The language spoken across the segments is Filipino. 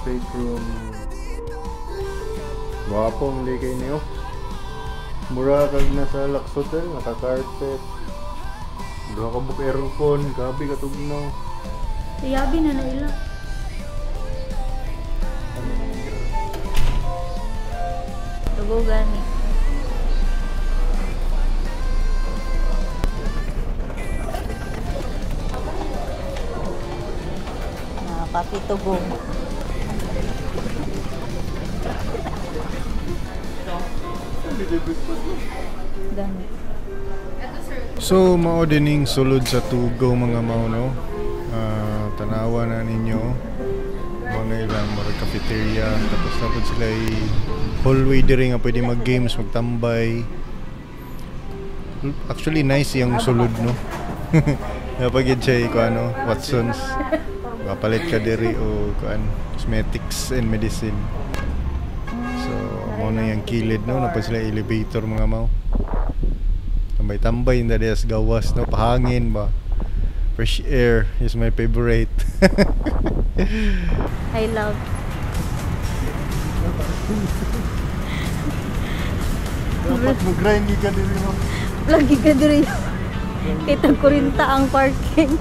escape room. Wapong likay niyo. Mura kag nasa Lux Hotel, naka-carpet. Duha ka book aircon, gabi ka tugnaw. Yabi na ila. Tugo gani. Pakitugong. So mao dining sulod sa tugaw mga mauno. Tanawa na ninyo mga ilang mga cafeteria, tapos tapos sila hallway diri nga pwede mag games, magtambay. Actually nice yung sulod no. Napagid siya ko ano, Watsons. Papalit ka diri o kuan cosmetics and medicine. So mao na yung kilid no, napag sila elevator mga mau. Tambay-tambay na des gawas no, pahangin ba. Fresh air is my favorite. I love. Dapat mag-grind ka diri no. Lagi ka diri. Kita kurinta ang parking.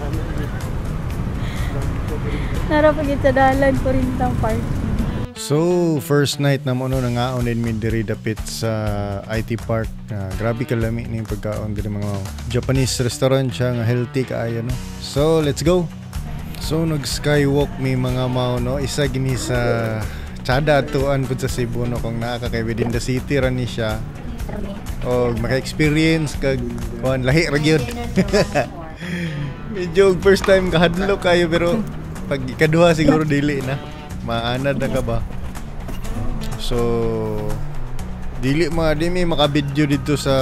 Narapagit sa dalan kurintang parking. So, first night na mo no, nangaon din mi diri dapit sa IT Park. Grabe kalami ni pagkaon diri mga Japanese restaurant siya nga healthy kaayo no. So, let's go. So, nag-skywalk mi mga mao no. Isa gini sa tsada atuan pud sa Cebu no, kung naa ka kay within the city ra ni siya. O maka-experience kag kuan lahi ra gyud. Medyo first time kahadlok kayo pero pag ikaduha siguro dili na. Maanad na ka ba? So dili di may maka-video dito sa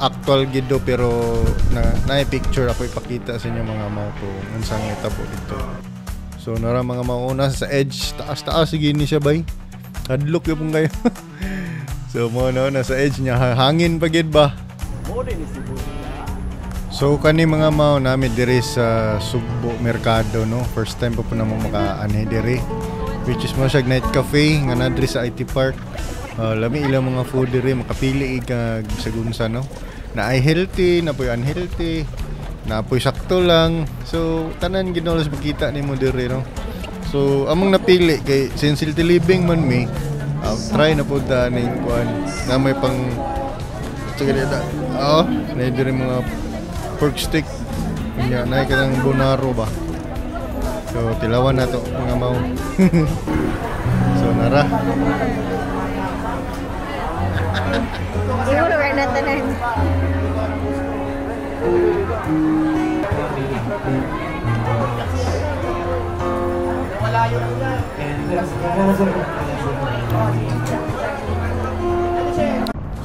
actual gido pero na picture ako ipakita sa inyo mga mao kung unsang itabo dito. So nara mga mauna sa edge, taas sige ni siya bay. Hadlok yung kayo. So mo na sa edge niya, hangin pa gid ba? So kani mga mao namin diri sa Sugbo Mercado no. First time pa po namo maka-anhi diri. Which is mo siya night cafe nga na diri sa IT Park. Lami ilang mga food diri, makapili kag sagunsa no. Na ay healthy, na po'y unhealthy, na po'y sakto lang. So tanan ginolos makita nimo diri no. So among napili kay since healthy living man mi, try na po da ning kuan na may pang tsagada. Na diri mga pork stick. Nya na kanang bonaro ba. So tilawan na to mga mau. So nara. Siguro right na tanan.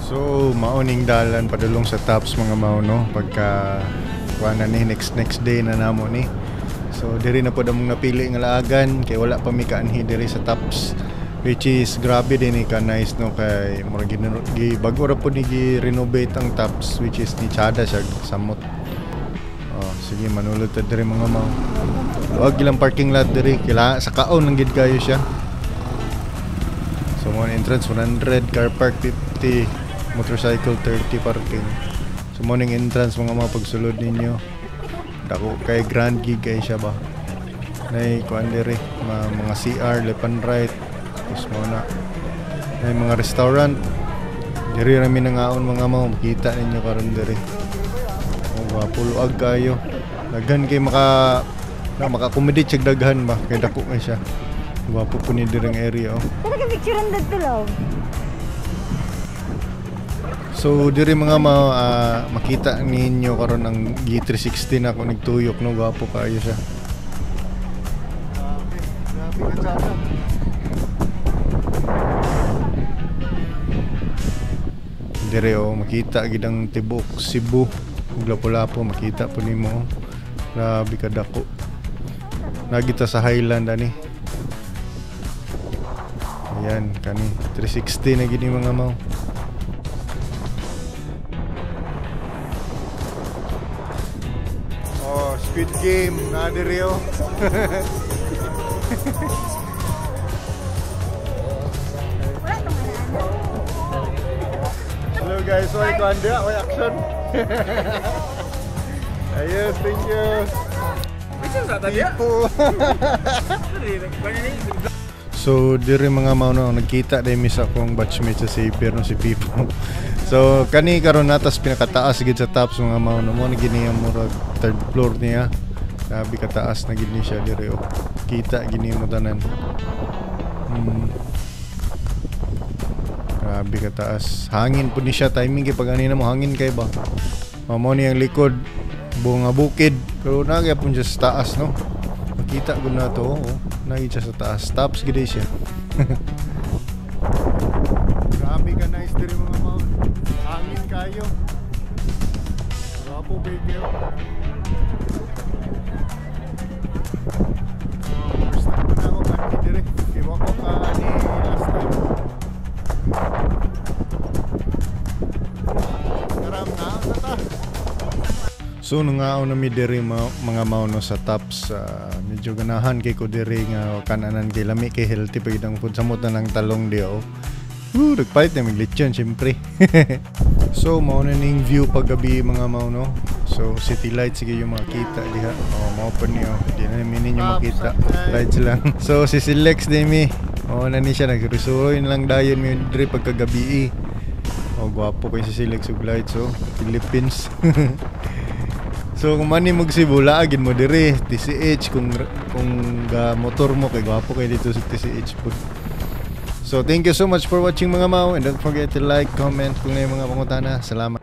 So mauning dalan padulong sa Tops mga mau no, pagka kuana ni next day na namo ni. So diri na po damong napili nga laagan kay wala pa mi kaanhi diri sa Tops, which is grabe din ka nice no, kay murag bago ra po ni gi-renovate ang Tops, which is ni Chada siya samot. Sige manulod ta diri mga mau. Wag ilang parking lot diri, kila sa kaon nang gid kayo siya. So mo entrance 100, car park 50, motorcycle 30 parking. So mo ning entrance mga mau pagsulod ninyo. Dako kay grand gig kay siya ba. Nay kuan diri mga CR left and right. Tapos mo na nay mga restaurant. Diri ra mi nangaon mga mau, makita ninyo karon diri. Pulo kayo. Daghan kay maka-accommodate siya daghan ba kay dako kay siya. Wapo po ni direng area oh. Talaga picturean dito law. So diri mga makita ninyo karon ang G360 na ko nagtuyok no, gwapo kayo siya. Diri oh, makita gid ang tibok Cebu. Lapo-lapo makita po nimo. Grabe ka dako. Nagita sa Highland ani. Ayan kani 360 na gid ni mga mau. Squid Game na diri oh. guys, why kuanda, why action. Ayos, thank you. So diri mga mauno nagkita dai mi sa akong batchmate sa Xavier no si Pipo. So kani karon natas pinakataas gid sa tops mga mauno mo gini ang murag third floor niya. Grabe kataas na gid ni siya diri oh. Kita gini mo tanan. Grabe kataas. Hangin po ni siya timing kay pag anina mo hangin kay ba. Mamo ni ang likod bunga bukid pero nagyapon siya sa taas no. Makita ko na to oh. Nagit siya sa taas. Tops gid siya. Grabe ka nice diri mga mount. Hangin kayo. Wapo baby. First time ko na ako kanti diri. Kaya ko ka ani last time. Karam na ta. So nungaon na mi diri mga mauno sa tops medyo ganahan kay ko diri nga kananan kay lami kay healthy pa gid ang food samot na ng talong di oh. Nagpalit na mig lechon syempre. So mao na ning view paggabi mga mauno. So city lights sige yung makita diha. Oh mao pa niyo. Di na mi ninyo makita. Lights lang. So si Silex din mi. Oh na ni siya nagresuroy na lang dayon mi diri pagkagabi. Oh gwapo kay si Silex ug lights oh. Philippines. So kung mani magsibula agin mo dire TCH kung motor mo kay gwapo kay dito sa TCH po. So thank you so much for watching mga mau and don't forget to like, comment kung may mga pangutana. Salamat.